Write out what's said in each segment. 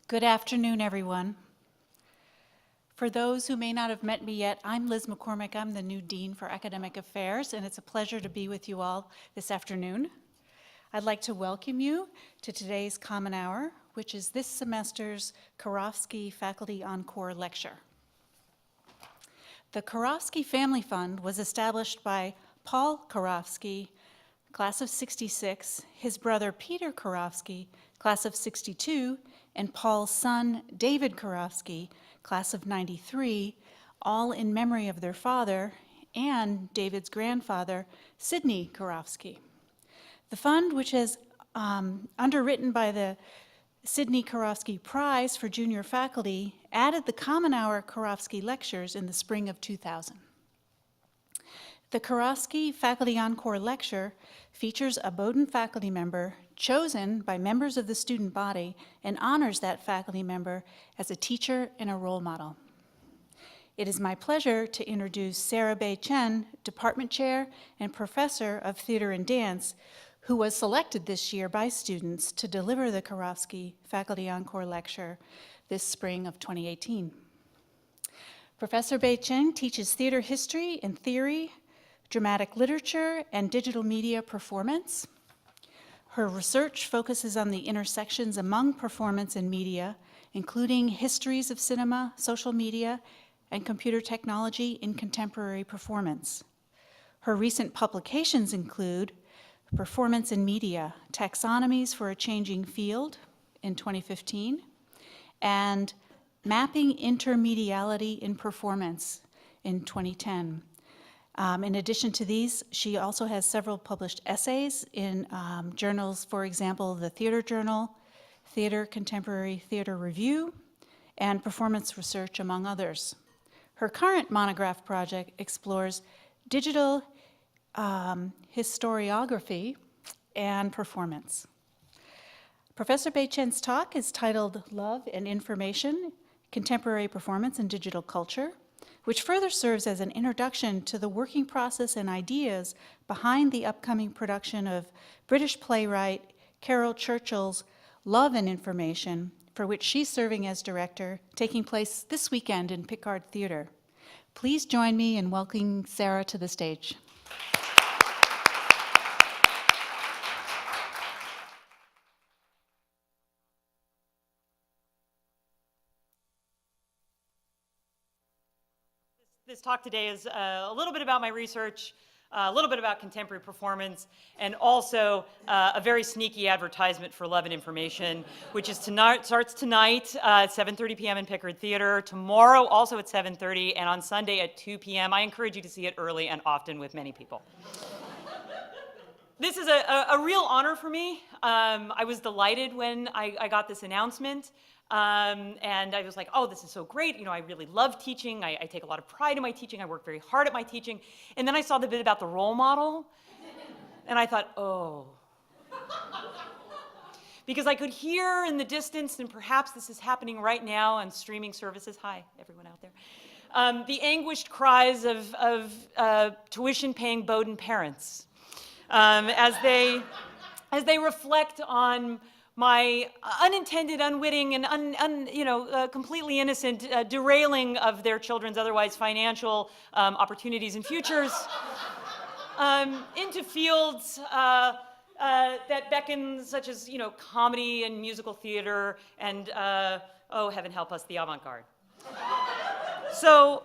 Good afternoon, everyone. For those who may not have met me yet, I'm Liz McCormick. I'm the new Dean for Academic Affairs, and it's a pleasure to be with you all this afternoon. I'd like to welcome you to today's Common Hour, which is this semester's Karofsky Faculty Encore lecture. The Karofsky Family Fund was established by Paul Karofsky, class of '66, his brother Peter Karofsky, class of '62, and Paul's son David Karofsky, class of '93, all in memory of their father and David's grandfather, Sidney Karofsky. The fund, which is underwritten by the Sidney Karofsky Prize for Junior Faculty, added the Common Hour Karofsky Lectures in the spring of 2000. The Karofsky Faculty Encore Lecture features a Bowdoin faculty member chosen by members of the student body and honors that faculty member as a teacher and a role model. It is my pleasure to introduce Sarah Bay-Cheng, Department Chair and Professor of Theater and Dance, who was selected this year by students to deliver the Karofsky Faculty Encore Lecture this spring of 2018. Professor Bay-Cheng teaches theater history and theory, dramatic literature, and digital media performance. Her research focuses on the intersections among performance and media, including histories of cinema, social media, and computer technology in contemporary performance. Her recent publications include Performance in Media, Taxonomies for a Changing Field in 2015, and Mapping Intermediality in Performance in 2010. In addition to these, she also has several published essays in journals, for example, the Theater Journal, Theater Contemporary Theater Review, and Performance Research, among others. Her current monograph project explores digital historiography and performance. Professor Bay-Cheng's talk is titled Love and Information, Contemporary Performance and Digital Culture, which further serves as an introduction to the working process and ideas behind the upcoming production of British playwright Caryl Churchill's Love and Information, for which she's serving as director, taking place this weekend in Pickard Theater. Please join me in welcoming Sarah to the stage. This talk today is a little bit about my research, a little bit about contemporary performance, and also a very sneaky advertisement for Love and Information, which is starts tonight at 7:30 p.m. in Pickard Theater, tomorrow also at 7:30, and on Sunday at 2 p.m. I encourage you to see it early and often with many people. This is a real honor for me. I was delighted when I got this announcement. And I was like, oh, this is so great. You know, I really love teaching. I take a lot of pride in my teaching. I work very hard at my teaching. And then I saw the bit about the role model, and I thought, oh. Because I could hear in the distance, and perhaps this is happening right now on streaming services. Hi, everyone out there. The anguished cries of tuition-paying Bowdoin parents as they reflect on my unintended, unwitting, and completely innocent derailing of their children's otherwise financial opportunities and futures into fields that beckon, such as comedy and musical theater and oh, heaven help us, the avant-garde. So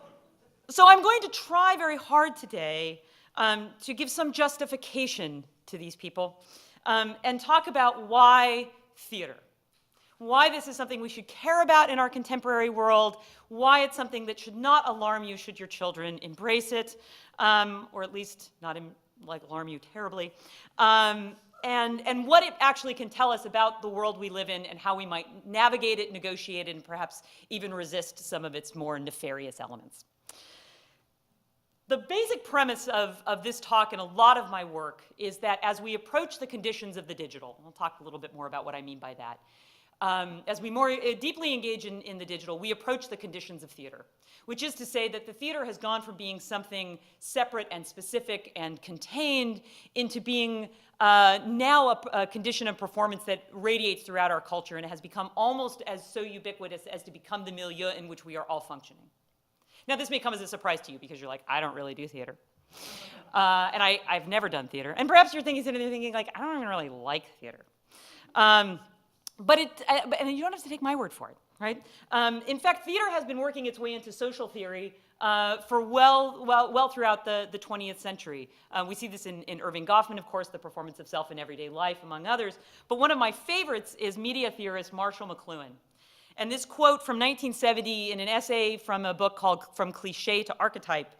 I'm going to try very hard today to give some justification to these people and talk about why theater, why this is something we should care about in our contemporary world, why it's something that should not alarm you should your children embrace it, or at least not alarm you terribly, and what it actually can tell us about the world we live in and how we might navigate it, negotiate it, and perhaps even resist some of its more nefarious elements. The basic premise of this talk and a lot of my work is that as we approach the conditions of the digital, and I'll talk a little bit more about what I mean by that, as we more deeply engage in the digital, we approach the conditions of theater, which is to say that the theater has gone from being something separate and specific and contained into being now a condition of performance that radiates throughout our culture, and it has become almost as so ubiquitous as to become the milieu in which we are all functioning. Now, this may come as a surprise to you because you're like, I don't really do theater. And I've never done theater. And perhaps you're thinking like, I don't even really like theater. And you don't have to take my word for it, right? In fact, theater has been working its way into social theory for well throughout the 20th century. We see this in Irving Goffman, of course, the performance of self in everyday life, among others. But one of my favorites is media theorist Marshall McLuhan. And this quote from 1970 in an essay from a book called From Cliché to Archetype,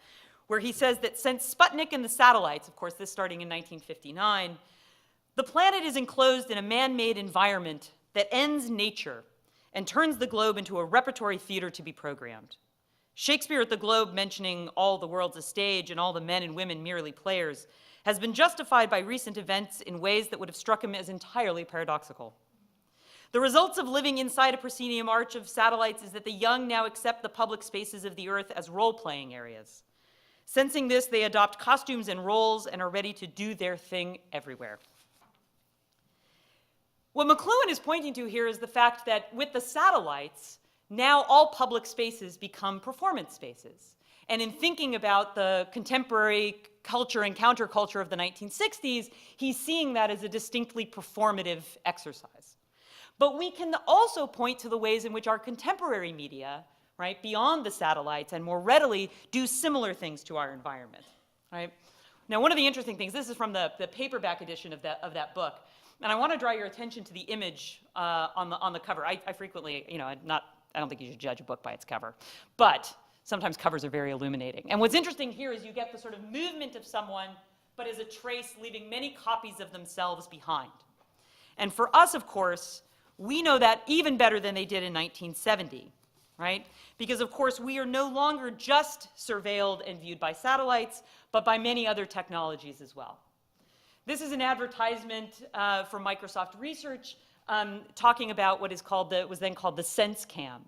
where he says that since Sputnik and the satellites, of course, this starting in 1959, the planet is enclosed in a man-made environment that ends nature and turns the globe into a repertory theater to be programmed. Shakespeare at the Globe mentioning all the world's a stage and all the men and women merely players has been justified by recent events in ways that would have struck him as entirely paradoxical. The results of living inside a proscenium arch of satellites is that the young now accept the public spaces of the earth as role-playing areas. Sensing this, they adopt costumes and roles and are ready to do their thing everywhere. What McLuhan is pointing to here is the fact that with the satellites, now all public spaces become performance spaces. And in thinking about the contemporary culture and counterculture of the 1960s, he's seeing that as a distinctly performative exercise. But we can also point to the ways in which our contemporary media, right, beyond the satellites and more readily do similar things to our environment, right? Now, one of the interesting things, this is from the paperback edition of that book, and I want to draw your attention to the image on the cover. I frequently, I don't think you should judge a book by its cover, but sometimes covers are very illuminating. And what's interesting here is you get the sort of movement of someone, but as a trace leaving many copies of themselves behind. And for us, of course, we know that even better than they did in 1970, right? Because, of course, we are no longer just surveilled and viewed by satellites, but by many other technologies as well. This is an advertisement from Microsoft Research talking about what was then called the Sense Cam.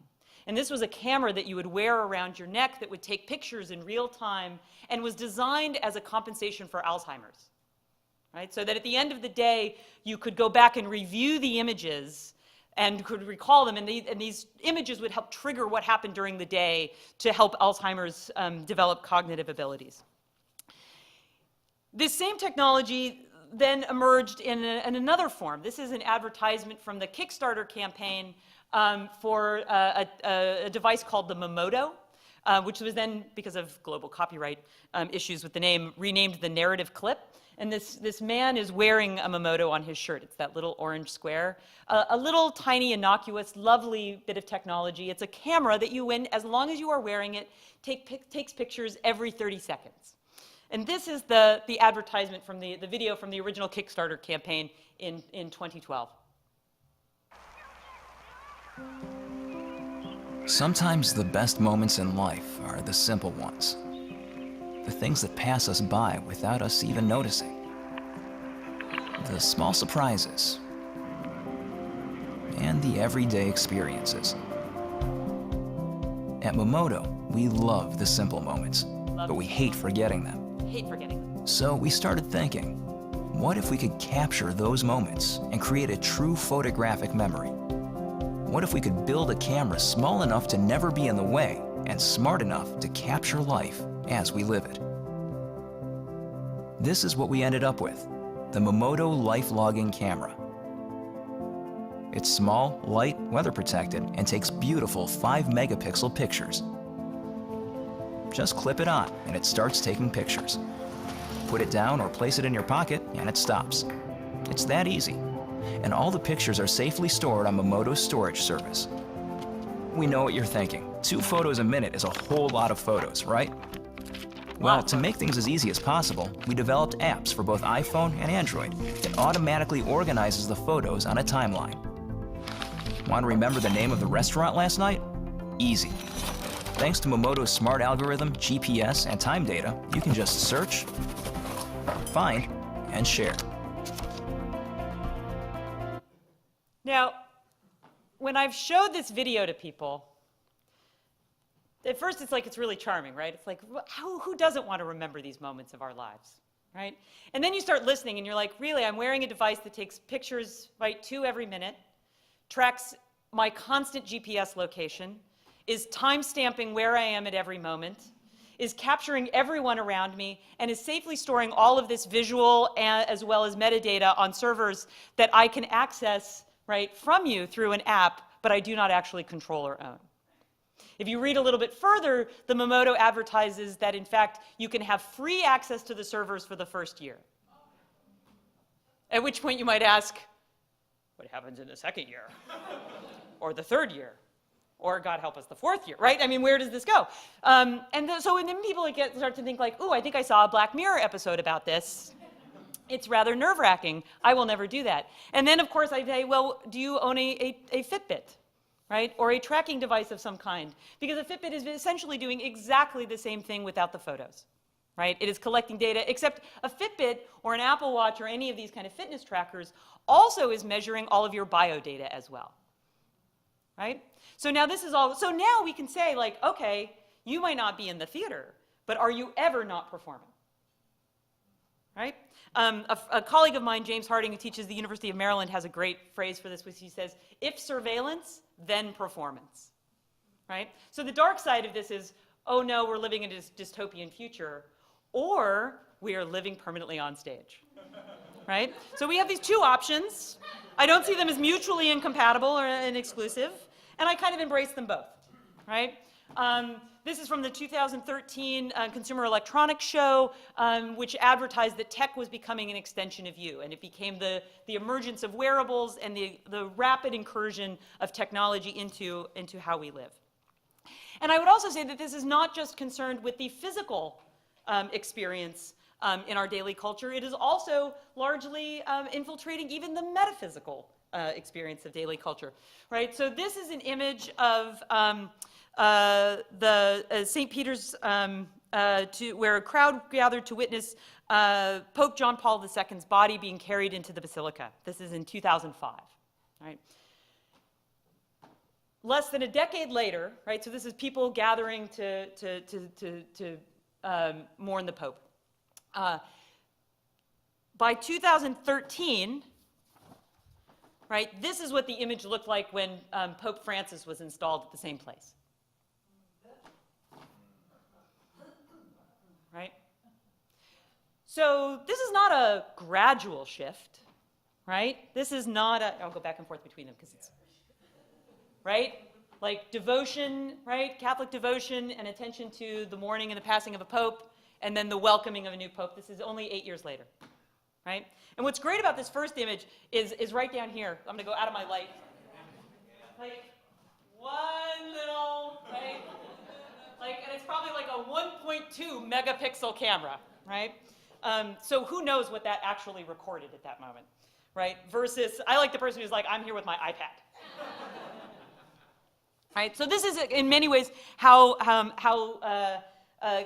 And this was a camera that you would wear around your neck that would take pictures in real time and was designed as a compensation for Alzheimer's, right? So that at the end of the day, you could go back and review the images and could recall them, and these images would help trigger what happened during the day to help Alzheimer's develop cognitive abilities. This same technology then emerged in another form. This is an advertisement from the Kickstarter campaign for a device called the Momodo, which was then, because of global copyright issues with the name, renamed the Narrative Clip. And this man is wearing a Momodo on his shirt. It's that little orange square. A little tiny, innocuous, lovely bit of technology. It's a camera that you, as long as you are wearing it, takes pictures every 30 seconds. And this is the advertisement from the video from the original Kickstarter campaign in 2012. Sometimes the best moments in life are the simple ones. The things that pass us by without us even noticing. The small surprises. And the everyday experiences. At Momodo, we love the simple moments, but we hate forgetting them. So we started thinking, what if we could capture those moments and create a true photographic memory? What if we could build a camera small enough to never be in the way and smart enough to capture life as we live it? This is what we ended up with, the Momodo Life Logging Camera. It's small, light, weather protected, and takes beautiful 5-megapixel pictures. Just clip it on and it starts taking pictures. Put it down or place it in your pocket and it stops. It's that easy. And all the pictures are safely stored on Momodo's storage service. We know what you're thinking. 2 photos a minute is a whole lot of photos, right? Well, to make things as easy as possible, we developed apps for both iPhone and Android that automatically organizes the photos on a timeline. Want to remember the name of the restaurant last night? Easy. Thanks to Momodo's smart algorithm, GPS, and time data, you can just search, find, and share. Now, when I've showed this video to people, at first it's like it's really charming, right? It's like, who doesn't want to remember these moments of our lives, right? And then you start listening and you're like, really, I'm wearing a device that takes pictures, right, 2 every minute, tracks my constant GPS location, is time-stamping where I am at every moment, is capturing everyone around me, and is safely storing all of this visual as well as metadata on servers that I can access, right, from you through an app, but I do not actually control or own. If you read a little bit further, the Momodo advertises that, in fact, you can have free access to the servers for the first year. At which point you might ask, what happens in the second year? Or the third year? Or, God help us, the 4th year, right? I mean, where does this go? So then people start to think like, ooh, I think I saw a Black Mirror episode about this. It's rather nerve-wracking. I will never do that. And then, of course, I say, well, do you own a Fitbit, right? Or a tracking device of some kind? Because a Fitbit is essentially doing exactly the same thing without the photos, right? It is collecting data, except a Fitbit or an Apple Watch or any of these kind of fitness trackers also is measuring all of your bio data as well, right? So now this is all, so now we can say like, okay, you might not be in the theater, but are you ever not performing, right? A colleague of mine, James Harding, who teaches at the University of Maryland, has a great phrase for this, which he says, if surveillance, then performance, right? So the dark side of this is, oh no, we're living in a dystopian future, or we are living permanently on stage, right? So we have these 2 options. I don't see them as mutually incompatible or exclusive, and I kind of embrace them both, right? This is from the 2013 Consumer Electronics Show, which advertised that tech was becoming an extension of you, and it became the emergence of wearables and the rapid incursion of technology into how we live. And I would also say that this is not just concerned with the physical experience in our daily culture. It is also largely infiltrating even the metaphysical experience of daily culture, right? So this is an image of the St. Peter's, where a crowd gathered to witness Pope John Paul II's body being carried into the basilica. This is in 2005, right? Less than a decade later, right? So this is people gathering to mourn the Pope. By 2013, right, this is what the image looked like when Pope Francis was installed at the same place. Right? So this is not a gradual shift, right? This is not a, I'll go back and forth between them because it's, right? Like devotion, right? Catholic devotion and attention to the mourning and the passing of a pope, and then the welcoming of a new pope. This is only 8 years later, right? And what's great about this first image is right down here. I'm gonna go out of my light. Like one little, right? Like, and it's probably like a 1.2 megapixel camera, right? So who knows what that actually recorded at that moment, right? Versus, I like the person who's like, I'm here with my iPad. Right? So this is, in many ways, how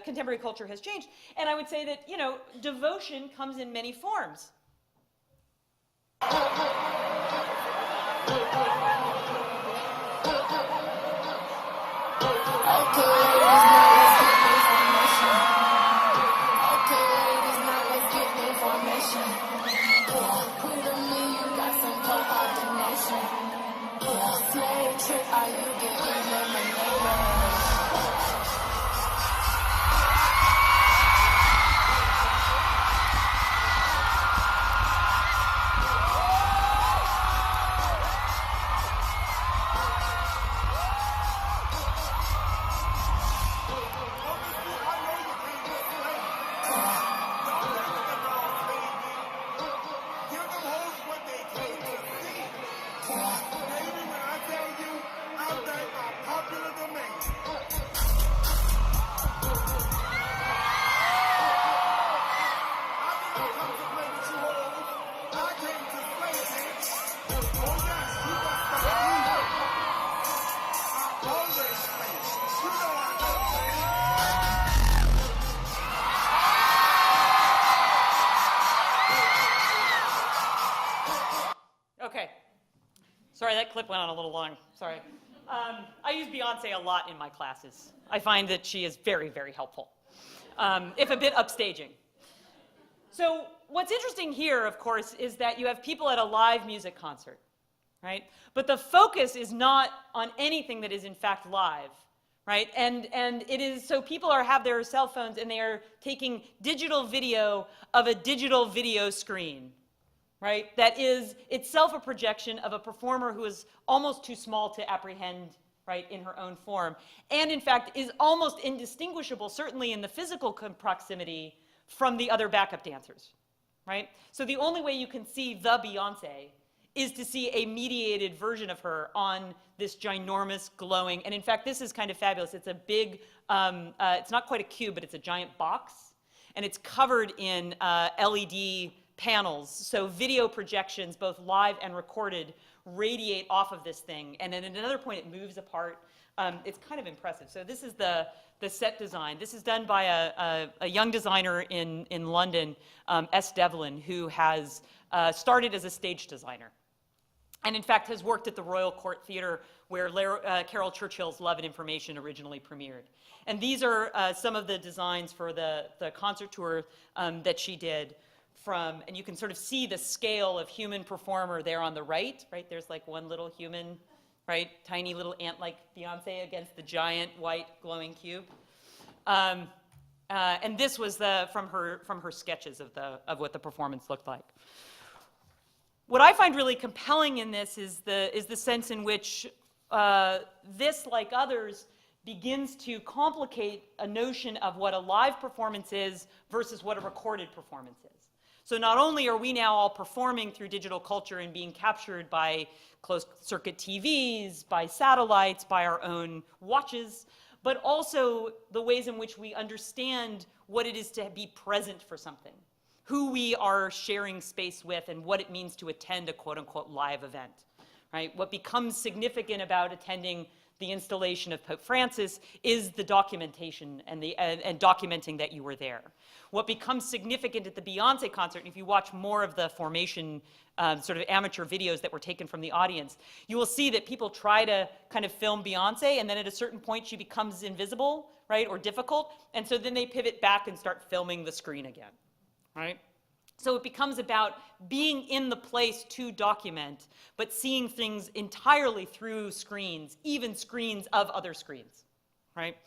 contemporary culture has changed. And I would say that, you know, devotion comes in many forms. Sorry, that clip went on a little long. Sorry. I use Beyonce a lot in my classes. I find that she is very, very helpful, if a bit upstaging. So what's interesting here, of course, is that you have people at a live music concert, right? But the focus is not on anything that is in fact live, right? And it is, so people have their cell phones and they are taking digital video of a digital video screen, right? That is itself a projection of a performer who is almost too small to apprehend, right, in her own form. And in fact is almost indistinguishable, certainly in the physical proximity, from the other backup dancers, right? So the only way you can see the Beyonce is to see a mediated version of her on this ginormous glowing, and in fact this is kind of fabulous. It's a big, it's not quite a cube, but it's a giant box, and it's covered in LED panels. So video projections, both live and recorded, radiate off of this thing, and then at another point it moves apart. It's kind of impressive. So this is the set design. This is done by a young designer in London, S. Devlin, who has started as a stage designer, and in fact has worked at the Royal Court Theatre, where Caryl Churchill's Love and Information originally premiered. And these are some of the designs for the concert tour that she did. And you can sort of see the scale of human performer there on the right, right? There's like one little human, right? Tiny little ant-like Beyonce against the giant white glowing cube. And this was from her sketches of what the performance looked like. What I find really compelling in this is the sense in which this, like others, begins to complicate a notion of what a live performance is versus what a recorded performance is. So not only are we now all performing through digital culture and being captured by closed-circuit TVs, by satellites, by our own watches, but also the ways in which we understand what it is to be present for something, who we are sharing space with, and what it means to attend a quote-unquote live event, right? What becomes significant about attending the installation of Pope Francis is the documentation and documenting that you were there. What becomes significant at the Beyonce concert, and if you watch more of the formation sort of amateur videos that were taken from the audience, you will see that people try to kind of film Beyonce, and then at a certain point she becomes invisible, right, or difficult, and so then they pivot back and start filming the screen again, right? So it becomes about being in the place to document, but seeing things entirely through screens, even screens of other screens, right?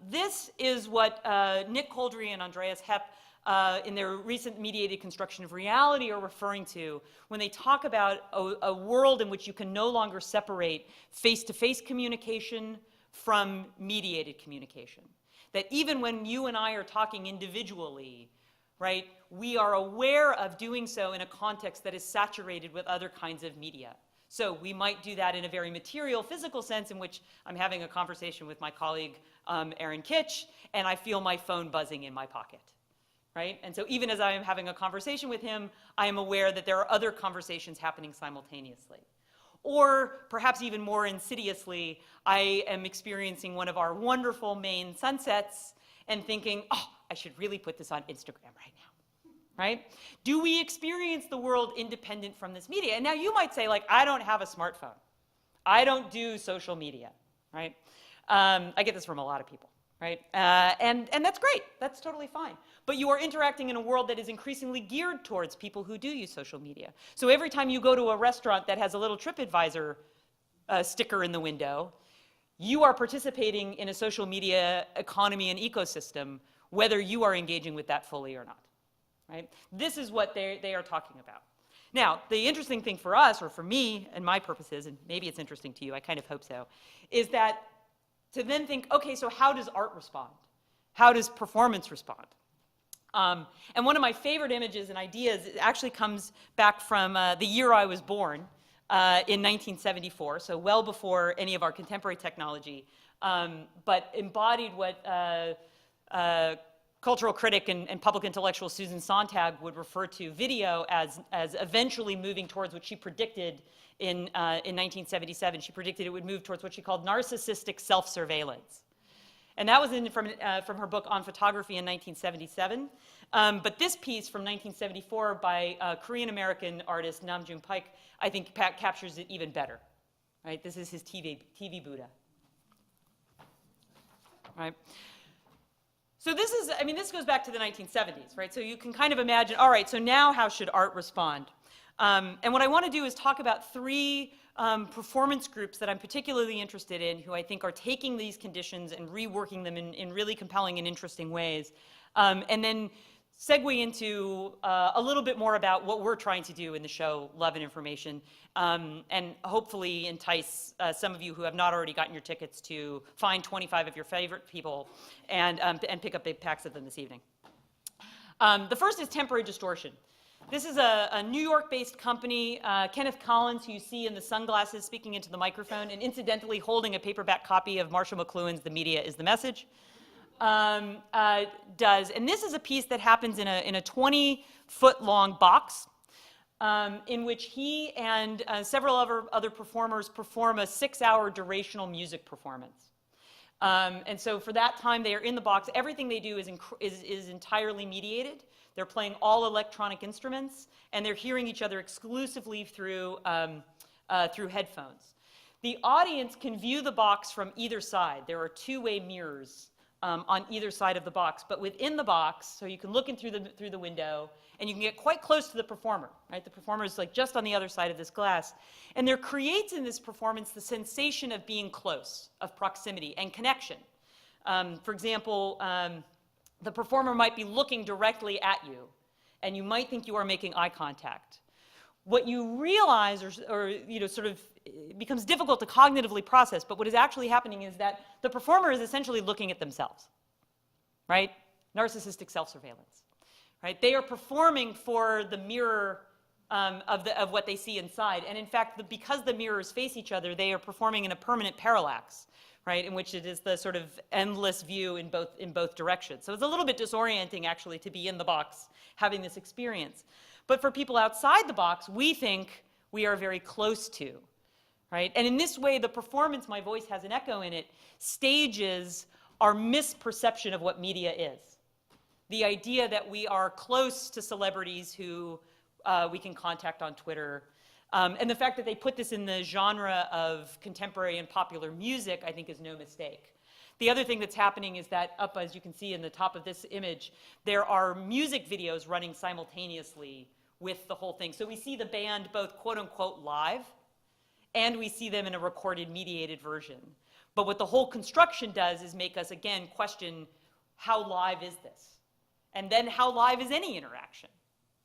This is what Nick Coldry and Andreas Hepp in their recent mediated construction of reality are referring to when they talk about a world in which you can no longer separate face-to-face communication from mediated communication. That even when you and I are talking individually, right, we are aware of doing so in a context that is saturated with other kinds of media. So we might do that in a very material, physical sense in which I'm having a conversation with my colleague, Aaron Kitch, and I feel my phone buzzing in my pocket, right? And so even as I am having a conversation with him, I am aware that there are other conversations happening simultaneously. Or perhaps even more insidiously, I am experiencing one of our wonderful Maine sunsets and thinking, oh, I should really put this on Instagram right now, right? Do we experience the world independent from this media? And now you might say, like, I don't have a smartphone. I don't do social media, right? I get this from a lot of people, right? And that's great. That's totally fine. But you are interacting in a world that is increasingly geared towards people who do use social media. So every time you go to a restaurant that has a little TripAdvisor sticker in the window, you are participating in a social media economy and ecosystem, whether you are engaging with that fully or not, right? This is what they are talking about. Now, the interesting thing for us, or for me and my purposes, and maybe it's interesting to you, I kind of hope so, is that to then think, okay, so how does art respond? How does performance respond? And one of my favorite images and ideas actually comes back from the year I was born, in 1974, so well before any of our contemporary technology, but embodied what cultural critic and public intellectual Susan Sontag would refer to video as eventually moving towards what she predicted in 1977. She predicted it would move towards what she called narcissistic self-surveillance. And that was from her book On Photography in 1977. But this piece from 1974 by Korean-American artist Namjoon Paik, I think captures it even better. Right? This is his TV Buddha. Right? So this is, I mean, this goes back to the 1970s, right? So you can kind of imagine, all right, so now how should art respond? And what I want to do is talk about three performance groups that I'm particularly interested in, who I think are taking these conditions and reworking them in really compelling and interesting ways. And then segue into a little bit more about what we're trying to do in the show, Love and Information, and hopefully entice some of you who have not already gotten your tickets to find 25 of your favorite people and pick up big packs of them this evening. The first is Temporary Distortion. This is a New York-based company. Kenneth Collins, who you see in the sunglasses speaking into the microphone, and incidentally holding a paperback copy of Marshall McLuhan's The Media is the Message, does. And this is a piece that happens in a 20-foot-long box in which he and several other performers perform a 6-hour durational music performance. And so for that time, they are in the box. Everything they do is entirely mediated. They're playing all electronic instruments, and they're hearing each other exclusively through headphones. The audience can view the box from either side. There are two-way mirrors on either side of the box, but within the box, so you can look in through the window, and you can get quite close to the performer, right? The performer is like just on the other side of this glass. And there creates in this performance the sensation of being close, of proximity and connection. For example, the performer might be looking directly at you, and you might think you are making eye contact. What you realize, or you know, sort of becomes difficult to cognitively process, but what is actually happening is that the performer is essentially looking at themselves, right? Narcissistic self-surveillance, right? They are performing for the mirror of what they see inside, and in fact, because the mirrors face each other, they are performing in a permanent parallax, right, in which it is the sort of endless view in both directions. So it's a little bit disorienting, actually, to be in the box having this experience. But for people outside the box, we think we are very close to, right? And in this way, the performance, My Voice Has an Echo in It, stages our misperception of what media is. The idea that we are close to celebrities who we can contact on Twitter, and the fact that they put this in the genre of contemporary and popular music, I think, is no mistake. The other thing that's happening is that up, as you can see in the top of this image, there are music videos running simultaneously with the whole thing. So we see the band both quote-unquote live, and we see them in a recorded, mediated version. But what the whole construction does is make us, again, question how live is this? And then how live is any interaction?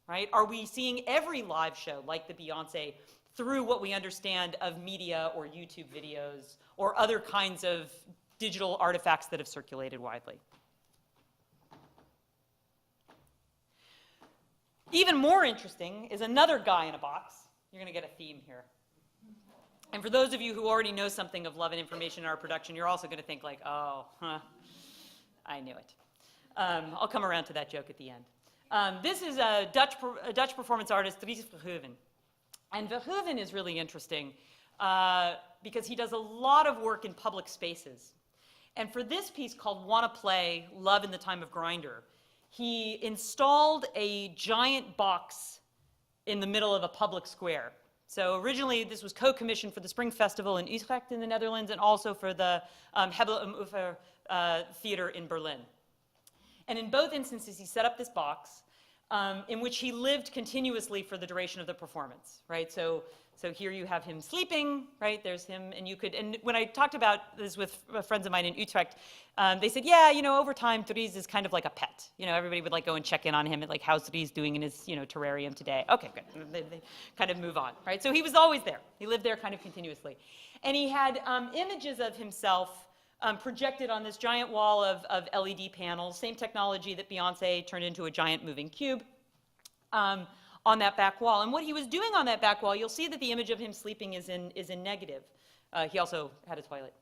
Right? Are we seeing every live show, like the Beyonce, through what we understand of media or YouTube videos or other kinds of digital artifacts that have circulated widely? Even more interesting is another guy in a box. You're going to get a theme here. And for those of you who already know something of Love and Information in our production, you're also going to think like, oh, I knew it. I'll come around to that joke at the end. This is a Dutch performance artist, Dries Verhoeven. And Verhoeven is really interesting because he does a lot of work in public spaces. And for this piece called Wanna Play, Love in the Time of Grindr, he installed a giant box in the middle of a public square. So originally this was co-commissioned for the Spring Festival in Utrecht in the Netherlands and also for the Hebel am Ufer Theater in Berlin. And in both instances, he set up this box in which he lived continuously for the duration of the performance, right? So here you have him sleeping, right? There's him, and you could, and when I talked about this with friends of mine in Utrecht, they said, yeah, you know, over time, Dries is kind of like a pet. You know, everybody would like go and check in on him and like, how's Dries doing in his, you know, terrarium today? Okay, good. They kind of move on, right? So he was always there. He lived there kind of continuously. And he had images of himself projected on this giant wall of LED panels, same technology that Beyonce turned into a giant moving cube on that back wall. And what he was doing on that back wall, you'll see that the image of him sleeping is in negative. He also had a toilet.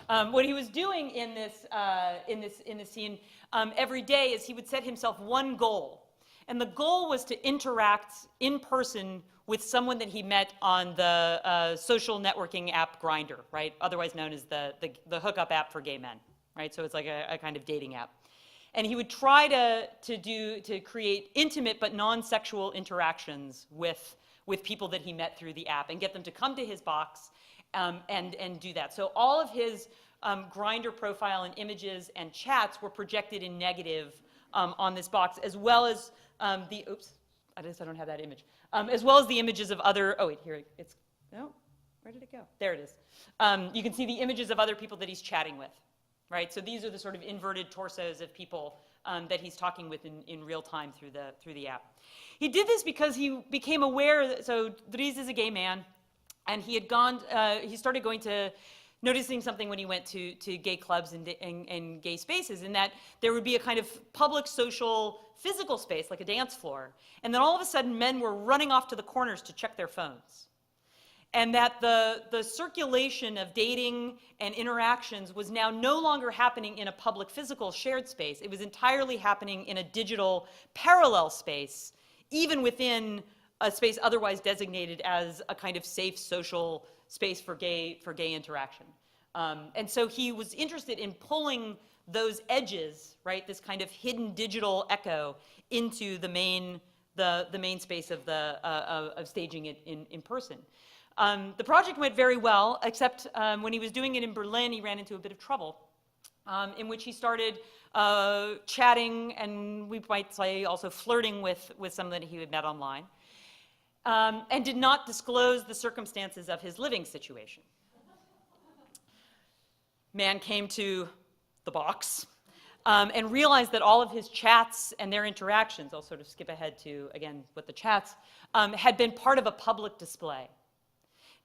What he was doing in this scene every day is he would set himself one goal. And the goal was to interact in person with someone that he met on the social networking app Grindr, right? Otherwise known as the hookup app for gay men, right? So it's like a kind of dating app. And he would try to create intimate but non-sexual interactions with people that he met through the app and get them to come to his box and do that. So all of his Grindr profile and images and chats were projected in negative on this box, as well as oops, I don't have that image, as well as the images of other, oh wait, here it's, no, where did it go? There it is. You can see the images of other people that he's chatting with, right? So these are the sort of inverted torsos of people that he's talking with in real time through the app. He did this because he became aware that, so Dries is a gay man, and he started going to, noticing something when he went to gay clubs and gay spaces, in that there would be a kind of public, social, physical space, like a dance floor, and then all of a sudden men were running off to the corners to check their phones. And that the circulation of dating and interactions was now no longer happening in a public, physical, shared space. It was entirely happening in a digital, parallel space, even within a space otherwise designated as a kind of safe, social space for gay interaction. And so he was interested in pulling those edges, right, this kind of hidden digital echo, into the main space of staging it in person. The project went very well, except when he was doing it in Berlin, he ran into a bit of trouble, in which he started chatting, and we might say also flirting with someone that he had met online, and did not disclose the circumstances of his living situation. Man came to the box and realized that all of his chats and their interactions, I'll sort of skip ahead to, again, what the chats, had been part of a public display.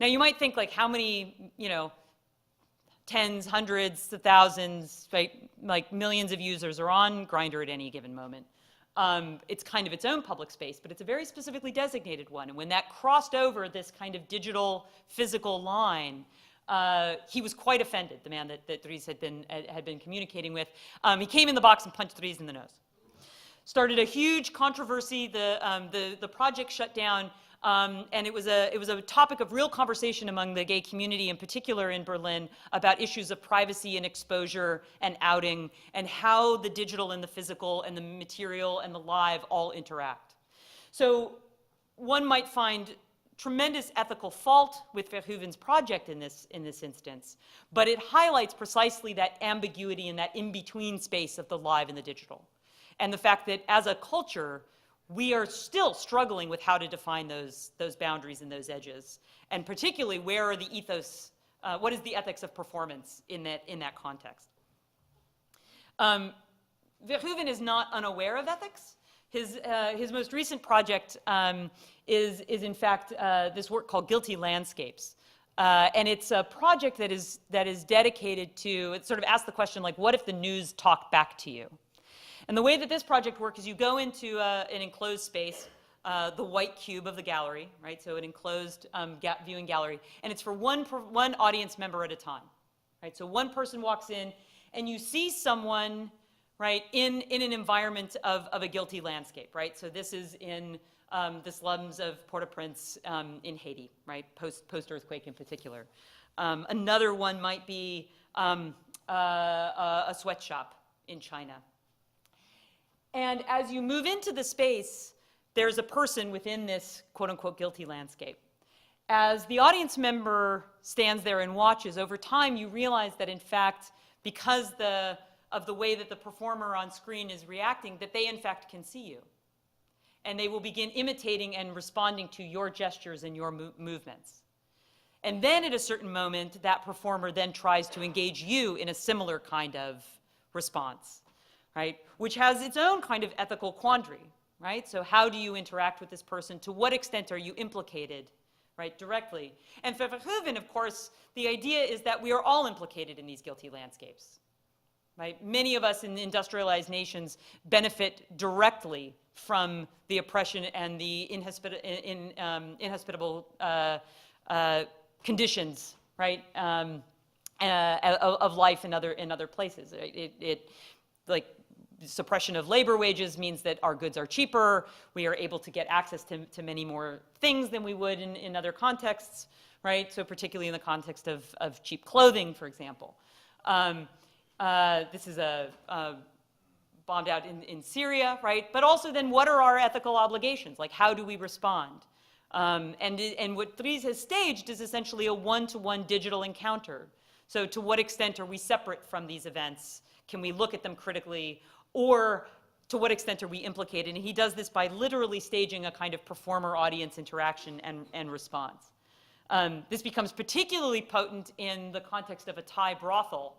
Now, you might think, like, how many, tens, hundreds, thousands, right, like millions of users are on Grindr at any given moment. It's kind of its own public space, but it's a very specifically designated one. And when that crossed over this kind of digital, physical line, he was quite offended, the man that Dries had been communicating with. He came in the box and punched Dries in the nose. Started a huge controversy. The project shut down. And it was a topic of real conversation among the gay community, in particular in Berlin, about issues of privacy and exposure and outing, and how the digital and the physical and the material and the live all interact. So one might find tremendous ethical fault with Verhoeven's project in this instance, but it highlights precisely that ambiguity and that in-between space of the live and the digital, and the fact that as a culture, we are still struggling with how to define those boundaries and those edges, and particularly where are the ethos, what is the ethics of performance in that context. Verhoeven is not unaware of ethics. His most recent project is in fact this work called Guilty Landscapes, and it's a project that is dedicated to, it sort of asks the question, like, what if the news talked back to you? And the way that this project works is you go into an enclosed space, the white cube of the gallery, right? So an enclosed viewing gallery, and it's for one audience member at a time, right? So one person walks in, and you see someone, right, in an environment of a guilty landscape, right? So this is in the slums of Port-au-Prince in Haiti, right? Post-earthquake in particular. Another one might be a sweatshop in China. And as you move into the space, there's a person within this quote-unquote guilty landscape. As the audience member stands there and watches, over time you realize that, in fact, because of the way that the performer on screen is reacting, that they in fact can see you. And they will begin imitating and responding to your gestures and your movements. And then at a certain moment, that performer then tries to engage you in a similar kind of response, right? Which has its own kind of ethical quandary, right? So how do you interact with this person? To what extent are you implicated, right, directly? And for Verhoeven, of course, the idea is that we are all implicated in these guilty landscapes, right? Many of us in industrialized nations benefit directly from the oppression and the inhospitable conditions, right, of life in other places. Like, suppression of labor wages means that our goods are cheaper. We are able to get access to many more things than we would in other contexts, right? So particularly in the context of cheap clothing, for example. This is a bombed out in Syria, right? But also then what are our ethical obligations? Like how do we respond? And what Dries has staged is essentially a one-to-one digital encounter. So to what extent are we separate from these events? Can we look at them critically? Or to what extent are we implicated? And he does this by literally staging a kind of performer-audience interaction and response. This becomes particularly potent in the context of a Thai brothel,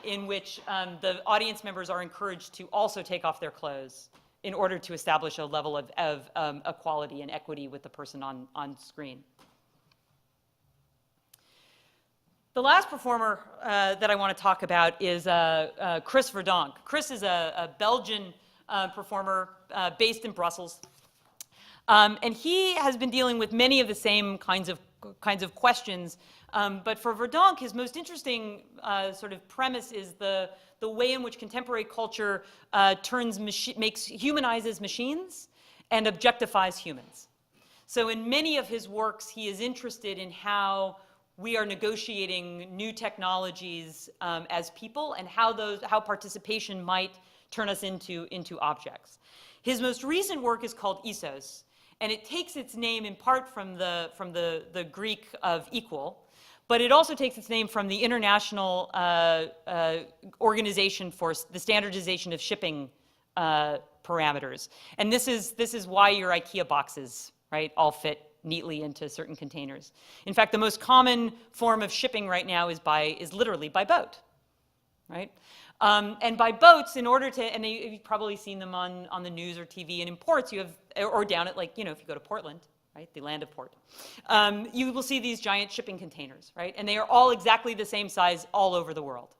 in which the audience members are encouraged to also take off their clothes in order to establish a level of equality and equity with the person on screen. The last performer that I want to talk about is Chris Verdonk. Chris is a Belgian performer based in Brussels. And he has been dealing with many of the same kinds of questions. But for Verdonk, his most interesting sort of premise is the way in which contemporary culture humanizes machines and objectifies humans. So in many of his works, he is interested in how we are negotiating new technologies as people and how participation might turn us into objects. His most recent work is called Isos, and it takes its name in part from the Greek of equal, but it also takes its name from the International Organization for the Standardization of Shipping Parameters. And this is why your IKEA boxes, right, all fit neatly into certain containers. In fact, the most common form of shipping right now is literally by boat, right? And by boats, in order to, and you've probably seen them on the news or TV, and in ports you have, or down at, like, you know, if you go to Portland, right, the land of port, you will see these giant shipping containers, right? And they are all exactly the same size all over the world.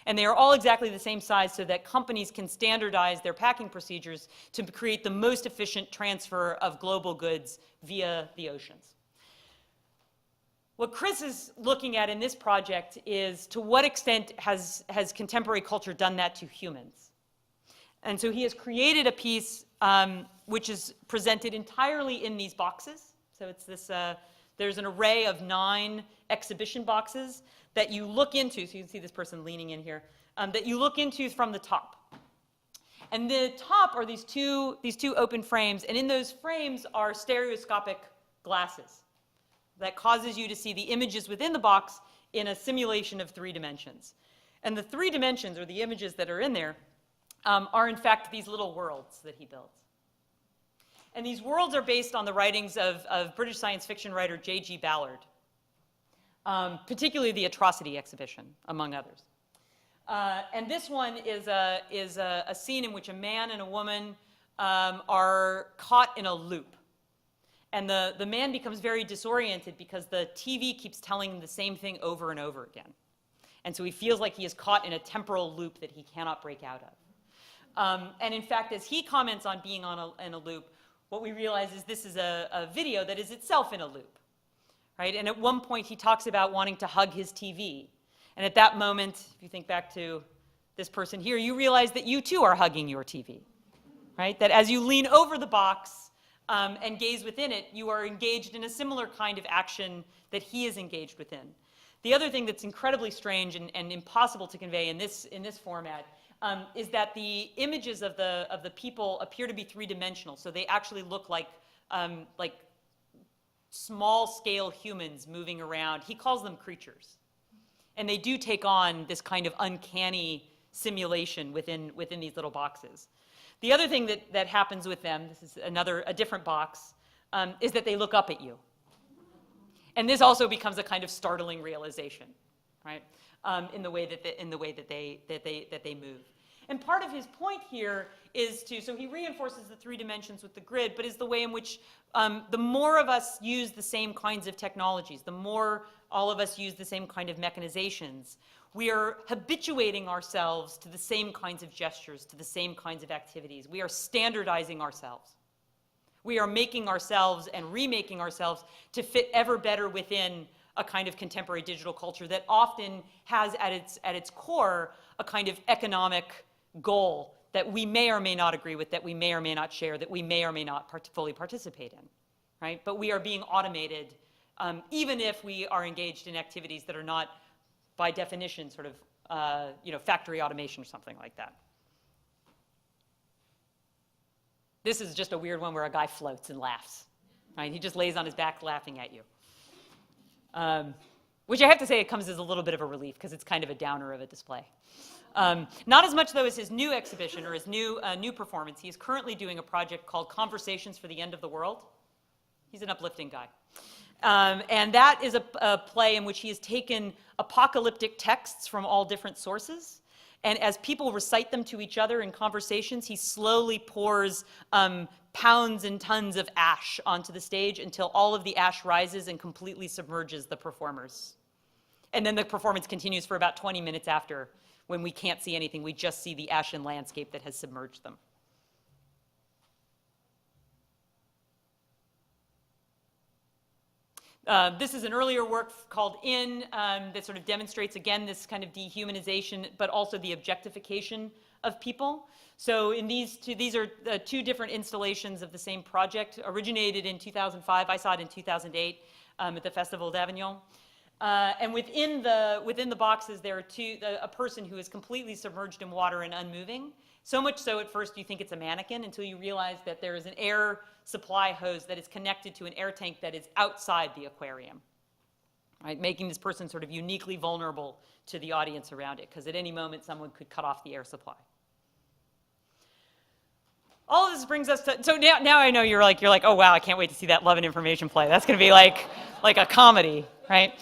And they are all exactly the same size so that companies can standardize their packing procedures to create the most efficient transfer of global goods via the oceans. What Chris is looking at in this project is to what extent has contemporary culture done that to humans? And so he has created a piece which is presented entirely in these boxes. So it's this, there's an array of 9 exhibition boxes that you look into, so you can see this person leaning in here, that you look into from the top. And the top are these two open frames, and in those frames are stereoscopic glasses that causes you to see the images within the box in a simulation of 3 dimensions. And the 3 dimensions, or the images that are in there, are in fact these little worlds that he builds. And these worlds are based on the writings of British science fiction writer J.G. Ballard, particularly the Atrocity exhibition, among others. And this one is a scene in which a man and a woman are caught in a loop. And the man becomes very disoriented because the TV keeps telling him the same thing over and over again. And so he feels like he is caught in a temporal loop that he cannot break out of. And in fact, as he comments on being in a loop, what we realize is this is a video that is itself in a loop. Right? And at one point, he talks about wanting to hug his TV. And at that moment, if you think back to this person here, you realize that you too are hugging your TV. Right? That as you lean over the box and gaze within it, you are engaged in a similar kind of action that he is engaged within. The other thing that's incredibly strange and impossible to convey in this format is that the images of the people appear to be 3-dimensional. So they actually look like small-scale humans moving around. He calls them creatures. And they do take on this kind of uncanny simulation within these little boxes. The other thing that happens with them, this is a different box, is that they look up at you. And this also becomes a kind of startling realization, right? In the way that they move. And part of his point here is so he reinforces the 3 dimensions with the grid, but is the way in which the more of us use the same kinds of technologies, the more all of us use the same kind of mechanizations, we are habituating ourselves to the same kinds of gestures, to the same kinds of activities. We are standardizing ourselves. We are making ourselves and remaking ourselves to fit ever better within a kind of contemporary digital culture that often has at its core a kind of economic goal that we may or may not agree with, that we may or may not share, that we may or may not fully participate in, right? But we are being automated, even if we are engaged in activities that are not, by definition, sort of, factory automation or something like that. This is just a weird one where a guy floats and laughs. Right? He just lays on his back laughing at you. Which I have to say, it comes as a little bit of a relief because it's kind of a downer of a display. Not as much, though, as his new exhibition or his new performance. He is currently doing a project called Conversations for the End of the World. He's an uplifting guy. And that is a play in which he has taken apocalyptic texts from all different sources. And as people recite them to each other in conversations, he slowly pours pounds and tons of ash onto the stage until all of the ash rises and completely submerges the performers. And then the performance continues for about 20 minutes after, when we can't see anything. We just see the ashen landscape that has submerged them. This is an earlier work called In that sort of demonstrates, again, this kind of dehumanization, but also the objectification of people. So in these are two different installations of the same project, originated in 2005. I saw it in 2008 at the Festival d'Avignon. And within the boxes, there are a person who is completely submerged in water and unmoving. So much so, at first, you think it's a mannequin until you realize that there is an air supply hose that is connected to an air tank that is outside the aquarium, right? Making this person sort of uniquely vulnerable to the audience around it, because at any moment, someone could cut off the air supply. All of this brings us to, so now I know you're like, oh wow, I can't wait to see that Love and Information play. That's going to be like a comedy, right?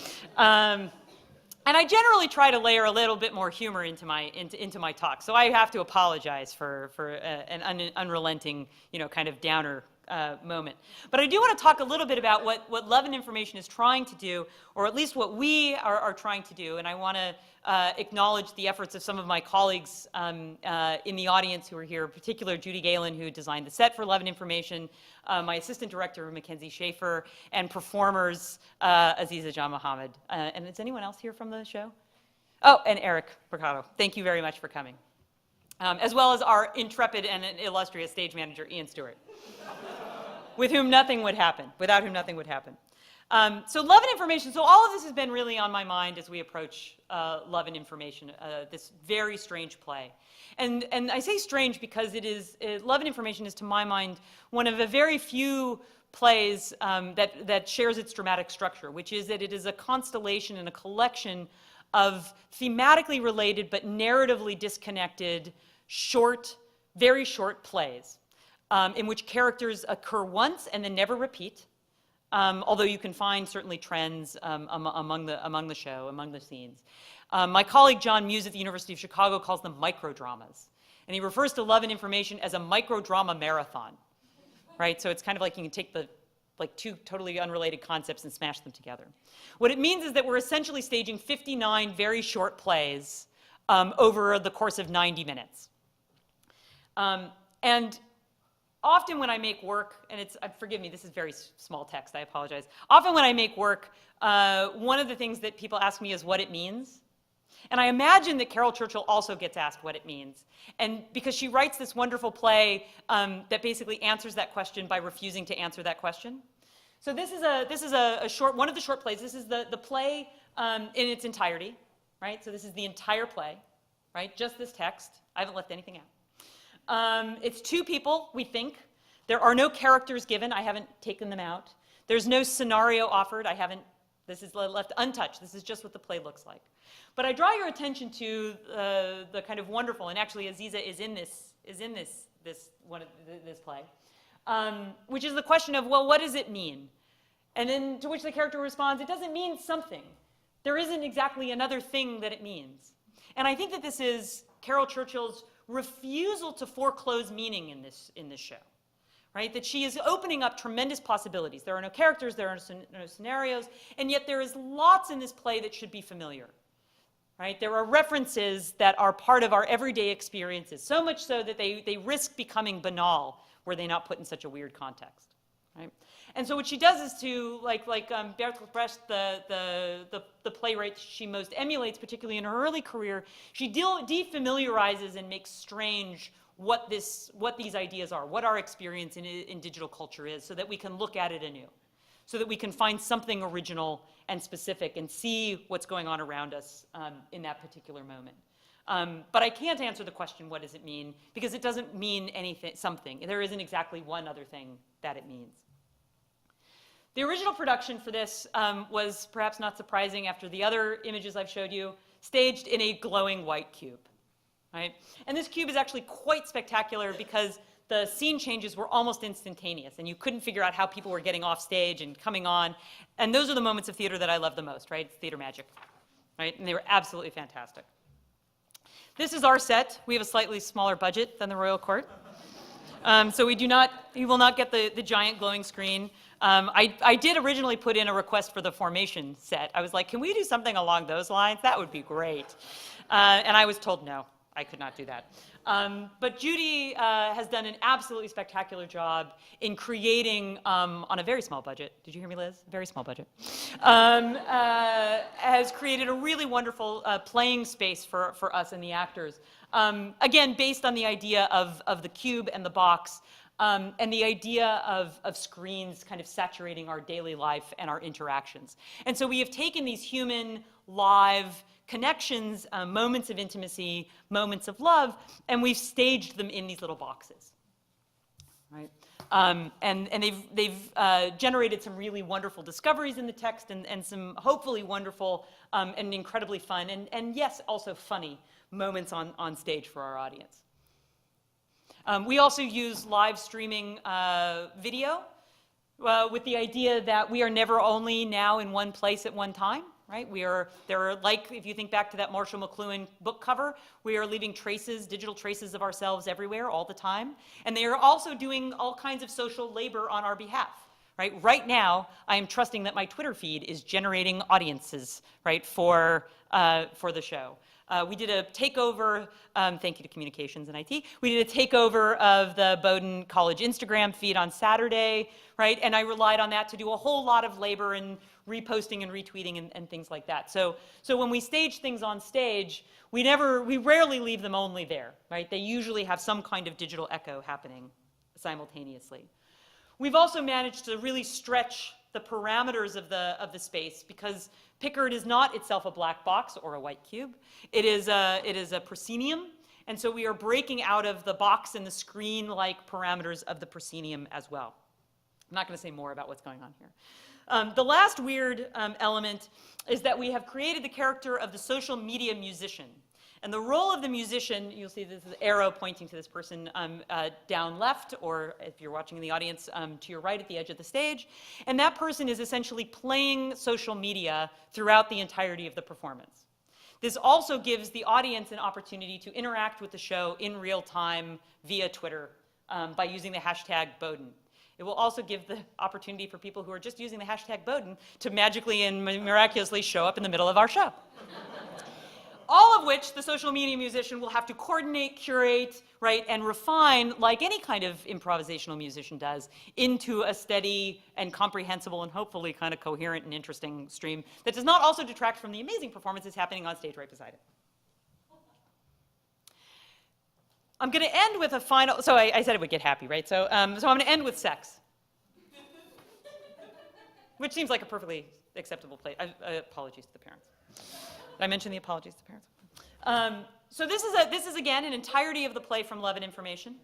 And I generally try to layer a little bit more humor into my talk, so I have to apologize for an unrelenting, kind of downer moment. But I do want to talk a little bit about what Love and Information is trying to do, or at least what we are trying to do. And I want to acknowledge the efforts of some of my colleagues in the audience who are here, in particular Judy Galen, who designed the set for Love and Information, my assistant director, Mackenzie Schaefer, and performers, Aziza John Mohammed. And is anyone else here from the show? Oh, and Eric Mercado. Thank you very much for coming. As well as our intrepid and illustrious stage manager, Ian Stewart, without whom nothing would happen. So Love and Information, so all of this has been really on my mind as we approach Love and Information, this very strange play. And I say strange because Love and Information is, to my mind, one of the very few plays that shares its dramatic structure, which is that it is a constellation and a collection of thematically related but narratively disconnected, very short plays, in which characters occur once and then never repeat. Although you can find certainly trends among the scenes. My colleague John Muse at the University of Chicago calls them microdramas. And he refers to Love and Information as a microdrama marathon, right? So it's kind of like you can take two totally unrelated concepts and smash them together. What it means is that we're essentially staging 59 very short plays over the course of 90 minutes. And often when I make work, and forgive me, this is very small text, I apologize. Often when I make work, one of the things that people ask me is what it means. And I imagine that Churchill also gets asked what it means. And because she writes this wonderful play that basically answers that question by refusing to answer that question. So this is one of the short plays. This is the play in its entirety, right? So this is the entire play, right? Just this text. I haven't left anything out. It's two people, we think. There are no characters given. I haven't taken them out. There's no scenario offered. This is left untouched. This is just what the play looks like. But I draw your attention to the kind of wonderful, and actually Aziza is in this play, which is the question of, well, what does it mean? And then to which the character responds, it doesn't mean something. There isn't exactly another thing that it means. And I think that this is Caryl Churchill's refusal to foreclose meaning in this show, right? That she is opening up tremendous possibilities. There are no characters, there are no scenarios, and yet there is lots in this play that should be familiar, right? There are references that are part of our everyday experiences, so much so that they risk becoming banal were they not put in such a weird context, right? And so what she does is to, like Bertolt Brecht, the playwright she most emulates, particularly in her early career, she defamiliarizes and makes strange what these ideas are, what our experience in digital culture is, so that we can look at it anew, so that we can find something original and specific and see what's going on around us in that particular moment. But I can't answer the question, what does it mean? Because it doesn't mean anything, something. There isn't exactly one other thing that it means. The original production for this was, perhaps not surprising after the other images I've showed you, staged in a glowing white cube, right? And this cube is actually quite spectacular because the scene changes were almost instantaneous, and you couldn't figure out how people were getting off stage and coming on. And those are the moments of theater that I love the most, right? It's theater magic, right? And they were absolutely fantastic. This is our set. We have a slightly smaller budget than the Royal Court. So you will not get the giant glowing screen. I did originally put in a request for the formation set. I was like, can we do something along those lines? That would be great. And I was told no, I could not do that. But Judy has done an absolutely spectacular job in creating, on a very small budget, did you hear me, Liz? Very small budget, has created a really wonderful playing space for us and the actors. Again, based on the idea of the cube and the box, and the idea of screens kind of saturating our daily life and our interactions. And so we have taken these human, live connections, moments of intimacy, moments of love, and we've staged them in these little boxes, right? And they've generated some really wonderful discoveries in the text and some hopefully wonderful and incredibly fun and yes, also funny moments on stage for our audience. We also use live streaming video with the idea that we are never only now in one place at one time, right? There are, like, if you think back to that Marshall McLuhan book cover, we are leaving traces, digital traces of ourselves everywhere all the time. And they are also doing all kinds of social labor on our behalf, right? Right now, I am trusting that my Twitter feed is generating audiences, right, for the show. We did a takeover, thank you to communications and IT, we did a takeover of the Bowdoin College Instagram feed on Saturday, right? And I relied on that to do a whole lot of labor in reposting and retweeting and things like that. So when we stage things on stage, we rarely leave them only there, right? They usually have some kind of digital echo happening simultaneously. We've also managed to really stretch the parameters of the space because Pickard is not itself a black box or a white cube. It is a proscenium, and so we are breaking out of the box and the screen-like parameters of the proscenium as well. I'm not going to say more about what's going on here. The last weird element is that we have created the character of the social media musician. And the role of the musician, you'll see this arrow pointing to this person down left, or if you're watching in the audience, to your right at the edge of the stage. And that person is essentially playing social media throughout the entirety of the performance. This also gives the audience an opportunity to interact with the show in real time via Twitter by using the hashtag Bowdoin. It will also give the opportunity for people who are just using the hashtag Bowdoin to magically and miraculously show up in the middle of our show. All of which the social media musician will have to coordinate, curate, right, and refine, like any kind of improvisational musician does, into a steady and comprehensible and hopefully kind of coherent and interesting stream that does not also detract from the amazing performances happening on stage right beside it. I'm going to end with a final, so I said it would get happy, right? So I'm going to end with sex, which seems like a perfectly acceptable place. Apologies to the parents. Did I mention the apologies to parents? So this is again an entirety of the play from Love and Information,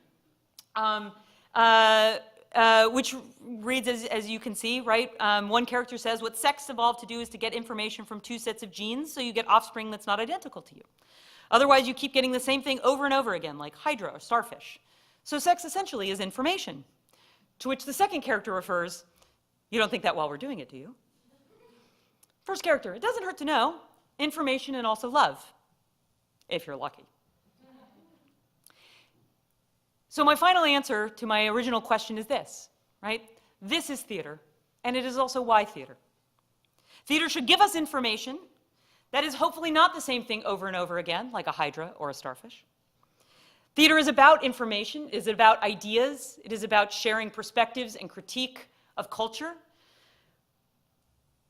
which reads as you can see, right? One character says, what sex evolved to do is to get information from two sets of genes, so you get offspring that's not identical to you. Otherwise, you keep getting the same thing over and over again, like hydra or starfish. So sex essentially is information. To which the second character refers, you don't think that while we're doing it, do you? First character, it doesn't hurt to know. Information and also love, if you're lucky. So my final answer to my original question is this, right? This is theater, and it is also why theater. Theater should give us information that is hopefully not the same thing over and over again, like a hydra or a starfish. Theater is about information, it is about ideas, it is about sharing perspectives and critique of culture.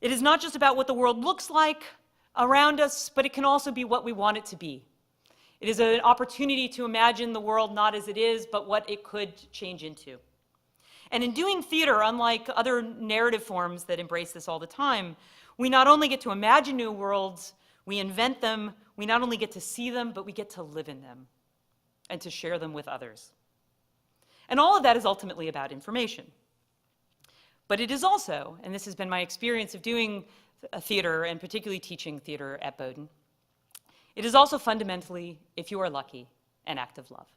It is not just about what the world looks like around us, but it can also be what we want it to be. It is an opportunity to imagine the world not as it is, but what it could change into. And in doing theater, unlike other narrative forms that embrace this all the time, we not only get to imagine new worlds, we invent them, we not only get to see them, but we get to live in them and to share them with others. And all of that is ultimately about information. But it is also, and this has been my experience of doing theater and particularly teaching theater at Bowdoin, it is also fundamentally, if you are lucky, an act of love.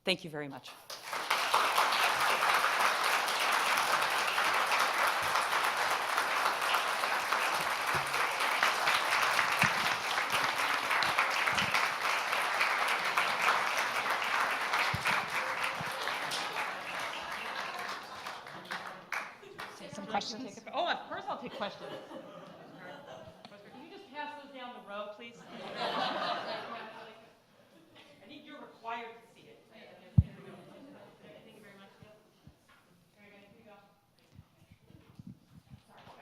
Thank you very much. Questions? Oh, of course I'll take questions. Can you just pass those down the row, please? I think you're required to see it. Thank you very much. Very good. Here you go.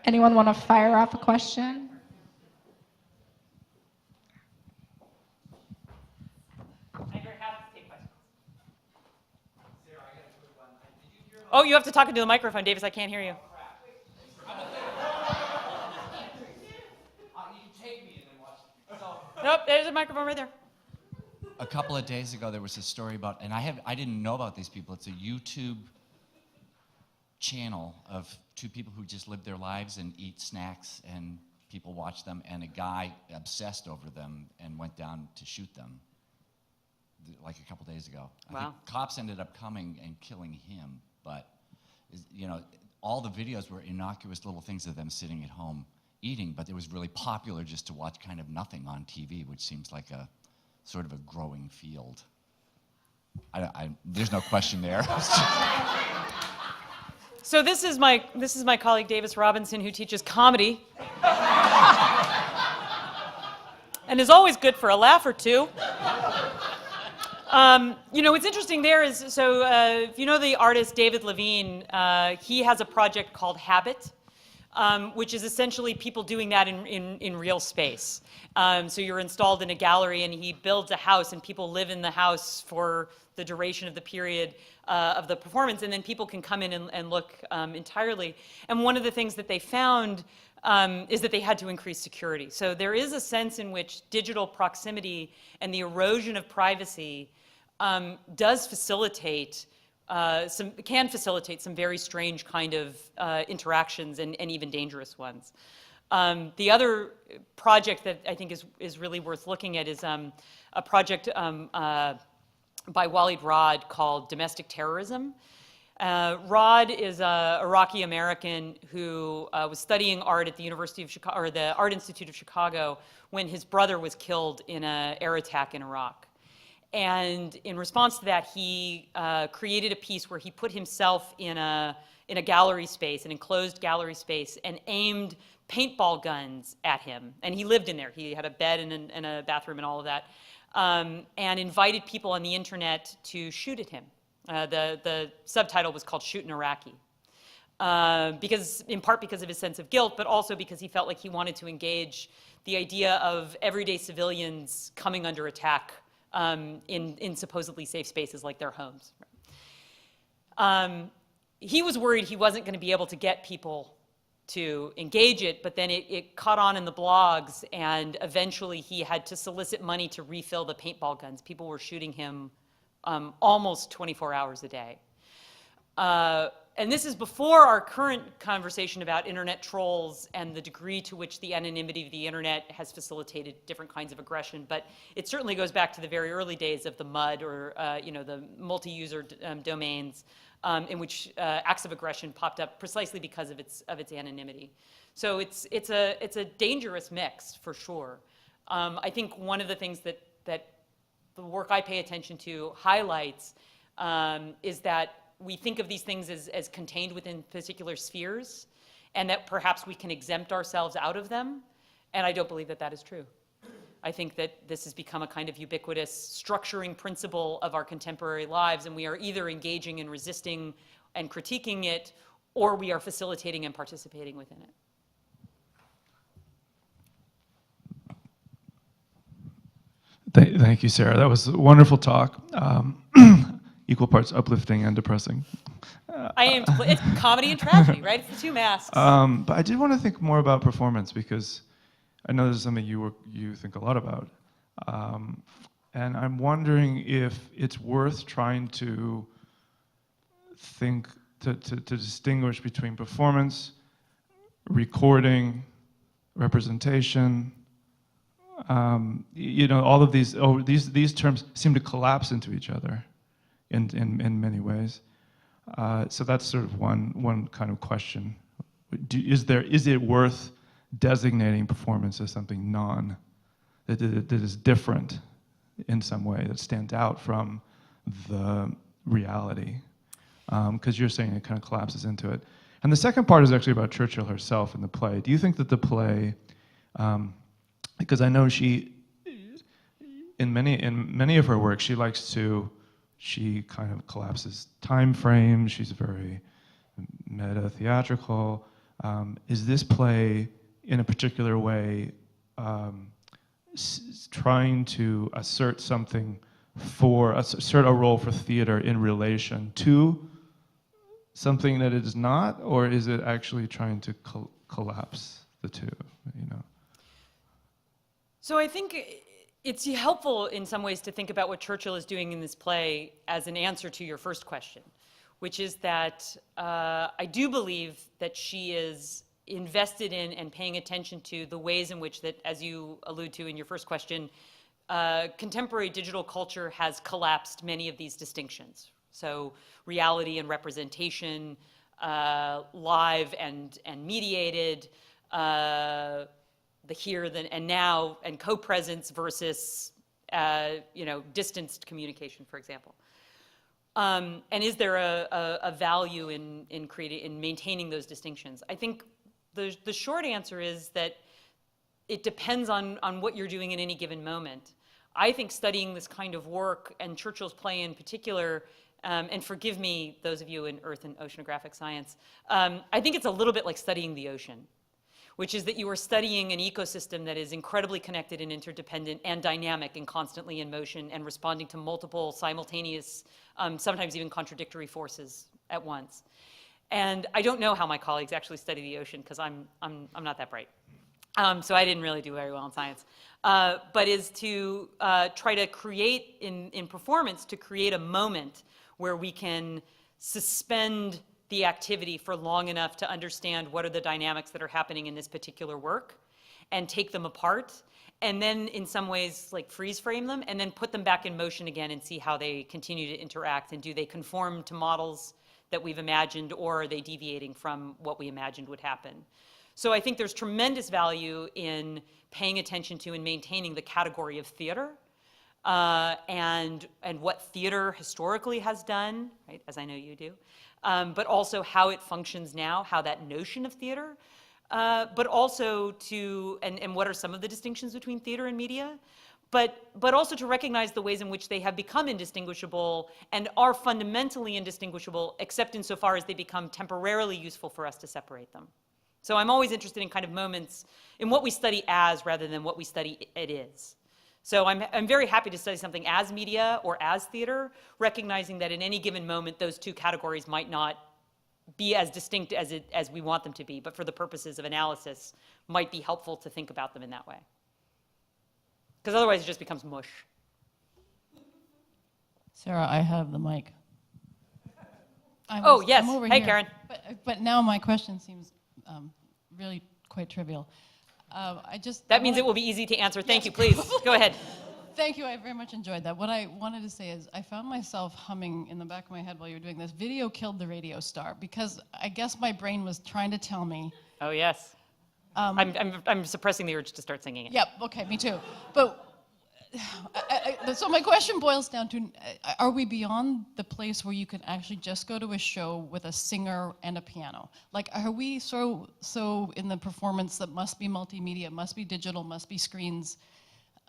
Anyone want to fire off a question? I'm very happy to take questions. Sarah, I got a quick one. Did you hear? Oh, you have to talk into the microphone, Davis. I can't hear you. Nope, there's a microphone right there. A couple of days ago, there was a story about, and I didn't know about these people. It's a YouTube channel of two people who just live their lives and eat snacks, and people watch them, and a guy obsessed over them and went down to shoot them, like a couple days ago. I Wow. think cops ended up coming and killing him, but, you know, all the videos were innocuous little things of them sitting at home eating, but it was really popular just to watch kind of nothing on TV, which seems like a sort of a growing field. There's no question there. So this is my colleague Davis Robinson, who teaches comedy, and is always good for a laugh or two. You know, what's interesting there is, so if you know the artist David Levine, he has a project called Habit, which is essentially people doing that in real space. So you're installed in a gallery, and he builds a house, and people live in the house for the duration of the period of the performance, and then people can come in and look entirely. And one of the things that they found is that they had to increase security. So there is a sense in which digital proximity and the erosion of privacy does facilitate can facilitate some very strange kind of interactions and even dangerous ones. The other project that I think is really worth looking at is a project by Walid Rod called Domestic Terrorism. Rod is an Iraqi-American who was studying art at the University of Chicago, or the Art Institute of Chicago, when his brother was killed in an air attack in Iraq. And in response to that, he created a piece where he put himself in a gallery space, an enclosed gallery space, and aimed paintball guns at him. And he lived in there. He had a bed and a bathroom and all of that, and invited people on the internet to shoot at him. The subtitle was called Shoot an Iraqi, in part because of his sense of guilt, but also because he felt like he wanted to engage the idea of everyday civilians coming under attack in supposedly safe spaces like their homes. He was worried he wasn't going to be able to get people to engage it, but then it caught on in the blogs, and eventually he had to solicit money to refill the paintball guns. People were shooting him almost 24 hours a day. And this is before our current conversation about internet trolls and the degree to which the anonymity of the internet has facilitated different kinds of aggression. But it certainly goes back to the very early days of the MUD, or the multi-user domains, in which acts of aggression popped up precisely because of its anonymity. So it's a dangerous mix for sure. I think one of the things that the work I pay attention to highlights is that we think of these things as contained within particular spheres, and that perhaps we can exempt ourselves out of them, and I don't believe that that is true. I think that this has become a kind of ubiquitous structuring principle of our contemporary lives, and we are either engaging in resisting and critiquing it, or we are facilitating and participating within it. Thank you, Sarah. That was a wonderful talk. Equal parts uplifting and depressing. It's comedy and tragedy, right? It's the two masks. But I did want to think more about performance, because I know this is something you think a lot about. And I'm wondering if it's worth trying to think, to distinguish between performance, recording, representation. All of these terms seem to collapse into each other in many ways. So that's sort of one kind of question. Is it worth designating performance as something that is different in some way, that stands out from the reality? Because you're saying it kind of collapses into it. And the second part is actually about Churchill herself in the play. Do you think that the play, because I know she, in many of her work, she kind of collapses time frames. She's very meta theatrical. Is this play, in a particular way, trying to assert a role for theater in relation to something that it is not, or is it actually trying to collapse the two? So I think it's helpful in some ways to think about what Churchill is doing in this play as an answer to your first question, which is that I do believe that she is invested in and paying attention to the ways in which that, as you allude to in your first question, contemporary digital culture has collapsed many of these distinctions. So reality and representation, live and mediated, the here, then, and now, and co-presence versus, distanced communication, for example. And is there a value in maintaining those distinctions? I think the short answer is that it depends on what you're doing in any given moment. I think studying this kind of work, and Churchill's play in particular, and forgive me, those of you in earth and oceanographic science, I think it's a little bit like studying the ocean, which is that you are studying an ecosystem that is incredibly connected and interdependent and dynamic and constantly in motion and responding to multiple simultaneous, sometimes even contradictory forces at once. And I don't know how my colleagues actually study the ocean, because I'm not that bright. So I didn't really do very well in science. But is to try to create, in performance, to create a moment where we can suspend the activity for long enough to understand what are the dynamics that are happening in this particular work, and take them apart, and then in some ways like freeze frame them, and then put them back in motion again and see how they continue to interact, and do they conform to models that we've imagined, or are they deviating from what we imagined would happen? So I think there's tremendous value in paying attention to and maintaining the category of theater, and what theater historically has done, right, as I know you do, but also how it functions now, how that notion of theater, but also to, and what are some of the distinctions between theater and media, but also to recognize the ways in which they have become indistinguishable and are fundamentally indistinguishable, except insofar as they become temporarily useful for us to separate them. So I'm always interested in kind of moments in what we study as rather than what we study it is. So I'm very happy to study something as media or as theater, recognizing that in any given moment, those two categories might not be as distinct as we want them to be, but for the purposes of analysis, might be helpful to think about them in that way. Because otherwise it just becomes mush. Sarah, I have the mic. Oh, yes. I'm over Hey, here. Karen. But now my question seems really quite trivial. That means it will be easy to answer. Thank you. Please, go ahead. Thank you. I very much enjoyed that. What I wanted to say is I found myself humming in the back of my head while you were doing this. Video killed the radio star, because I guess my brain was trying to tell me. Oh, yes. I'm suppressing the urge to start singing it. Yep. Okay. Me too. But so my question boils down to: are we beyond the place where you can actually just go to a show with a singer and a piano? Like, are we so in the performance that must be multimedia, must be digital, must be screens?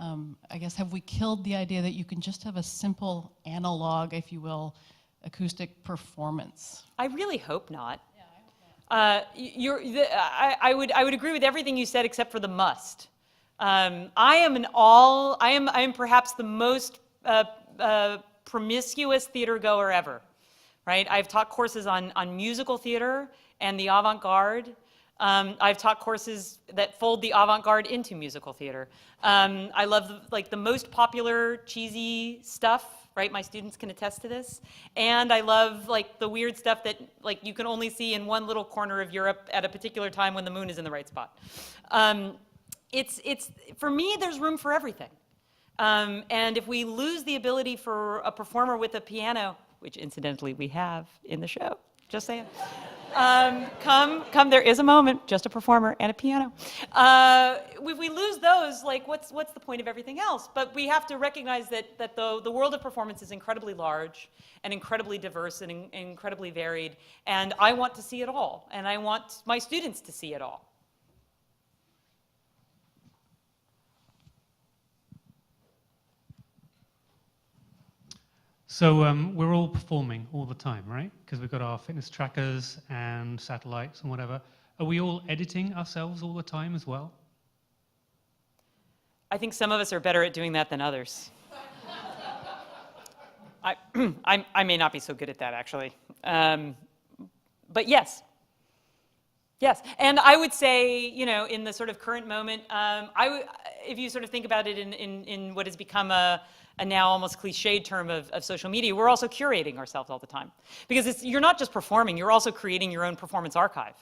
I guess, have we killed the idea that you can just have a simple analog, if you will, acoustic performance? I really hope not. I would agree with everything you said except for the must. I am perhaps the most promiscuous theater goer ever, right? I've taught courses on musical theater and the avant-garde, I've taught courses that fold the avant-garde into musical theater. I love the most popular cheesy stuff, right? My students can attest to this. And I love like the weird stuff that like you can only see in one little corner of Europe at a particular time when the moon is in the right spot. For me, there's room for everything. And if we lose the ability for a performer with a piano, which incidentally we have in the show, just saying. There is a moment, just a performer and a piano. If we lose those, like what's the point of everything else? But we have to recognize that the world of performance is incredibly large and incredibly diverse and incredibly varied. And I want to see it all. And I want my students to see it all. So we're all performing all the time, right? Because we've got our fitness trackers and satellites and whatever. Are we all editing ourselves all the time as well? I think some of us are better at doing that than others. I may not be so good at that, actually. But yes. Yes, and I would say, you know, in the sort of current moment, if you sort of think about it in what has become a now almost cliched term of social media, we're also curating ourselves all the time. Because you're not just performing, you're also creating your own performance archive,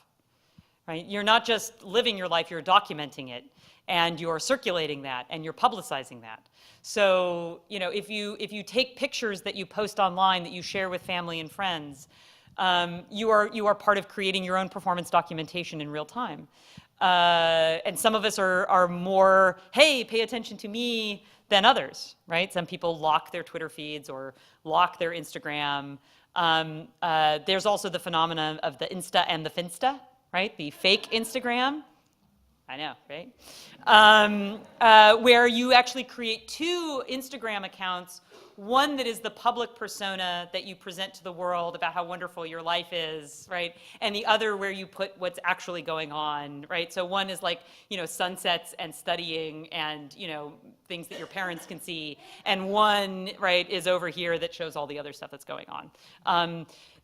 right? You're not just living your life, you're documenting it, and you're circulating that, and you're publicizing that. So, you know, if you take pictures that you post online that you share with family and friends, you are part of creating your own performance documentation in real time. And some of us are more, hey, pay attention to me, than others, right? Some people lock their Twitter feeds or lock their Instagram. There's also the phenomenon of the Insta and the Finsta, right? The fake Instagram. I know, right? Where you actually create two Instagram accounts, one that is the public persona that you present to the world about how wonderful your life is, right? And the other where you put what's actually going on, right? So one is like, you know, sunsets and studying and, you know, things that your parents can see. And one, right, is over here that shows all the other stuff that's going on.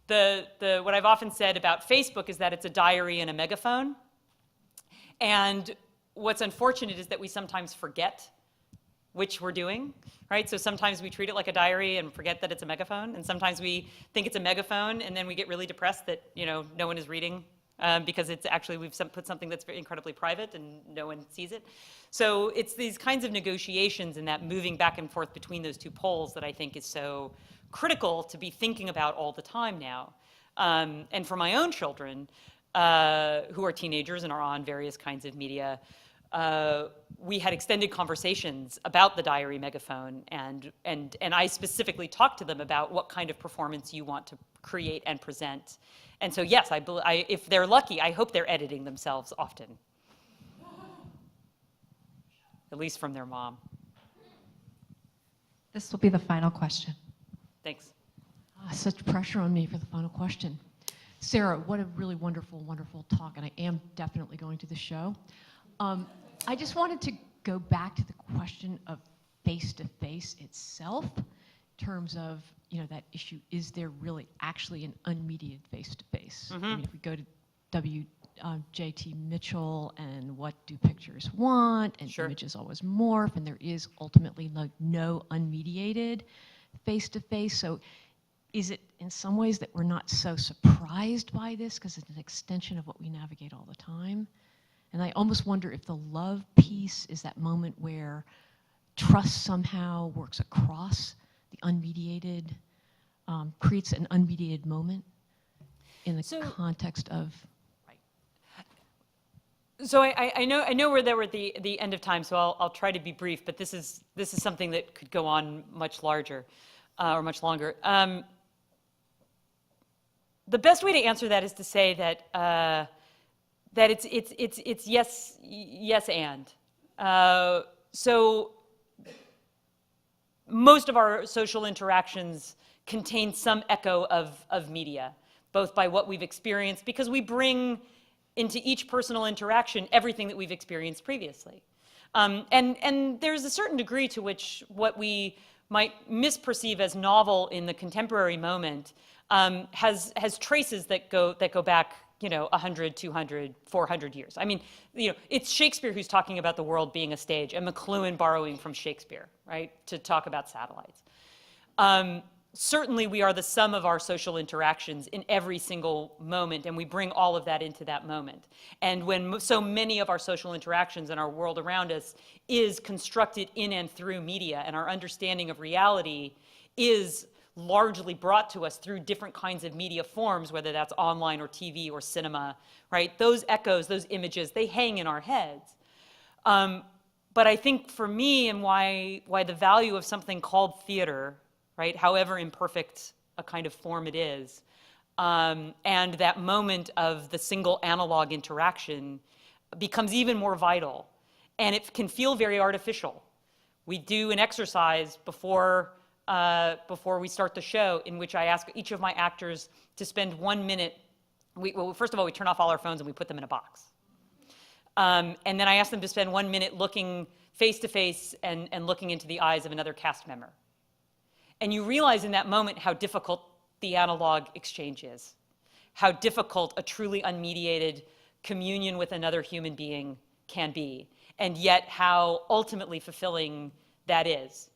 What I've often said about Facebook is that it's a diary and a megaphone. And what's unfortunate is that we sometimes forget which we're doing, right? So sometimes we treat it like a diary and forget that it's a megaphone, and sometimes we think it's a megaphone, and then we get really depressed that, you know, no one is reading because it's actually we've put something that's very incredibly private and no one sees it. So it's these kinds of negotiations and that moving back and forth between those two poles that I think is so critical to be thinking about all the time now. And for my own children, who are teenagers and are on various kinds of media, we had extended conversations about the diary megaphone, and I specifically talked to them about what kind of performance you want to create and present. And so yes, if they're lucky, I hope they're editing themselves often, at least from their mom. This will be the final question. Thanks. Such pressure on me for the final question. Sarah, what a really wonderful, wonderful talk, and I am definitely going to the show. I just wanted to go back to the question of face-to-face itself, in terms of, you know, that issue, is there really actually an unmediated face-to-face? Mm-hmm. I mean, if we go to J.T. Mitchell and what do pictures want, and Sure. images always morph, and there is ultimately no unmediated face-to-face. So is it in some ways that we're not so surprised by this because it's an extension of what we navigate all the time? And I almost wonder if the love piece is that moment where trust somehow works across the unmediated, creates an unmediated moment in the context of. So I know we're at the end of time, so I'll try to be brief. But this is something that could go on much larger, or much longer. The best way to answer that is to say that it's yes and. So most of our social interactions contain some echo of media, both by what we've experienced, because we bring into each personal interaction everything that we've experienced previously. And there's a certain degree to which what we might misperceive as novel in the contemporary moment has traces that go back 100, 200, 400 years. I mean, it's Shakespeare who's talking about the world being a stage, and McLuhan borrowing from Shakespeare, right, to talk about satellites. Certainly, we are the sum of our social interactions in every single moment, and we bring all of that into that moment. And when so many of our social interactions and our world around us is constructed in and through media, and our understanding of reality is largely brought to us through different kinds of media forms, whether that's online or TV or cinema, right? Those echoes, those images, they hang in our heads. But I think for me, and why the value of something called theater, right, however imperfect a kind of form it is, and that moment of the single analog interaction becomes even more vital. And it can feel very artificial. We do an exercise before we start the show in which I ask each of my actors to spend 1 minute. Well, first of all, we turn off all our phones and we put them in a box. And then I ask them to spend 1 minute looking face to face and looking into the eyes of another cast member. And you realize in that moment how difficult the analog exchange is, how difficult a truly unmediated communion with another human being can be, and yet how ultimately fulfilling that is,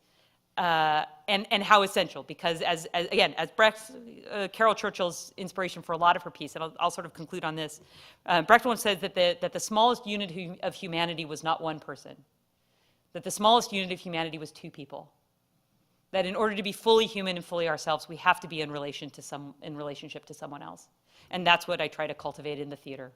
and how essential. Because as Caryl Churchill's inspiration for a lot of her piece, and I'll sort of conclude on this. Brecht once said that the smallest unit of humanity was not one person, that the smallest unit of humanity was two people. That in order to be fully human and fully ourselves, we have to be in relationship to someone else. And that's what I try to cultivate in the theater.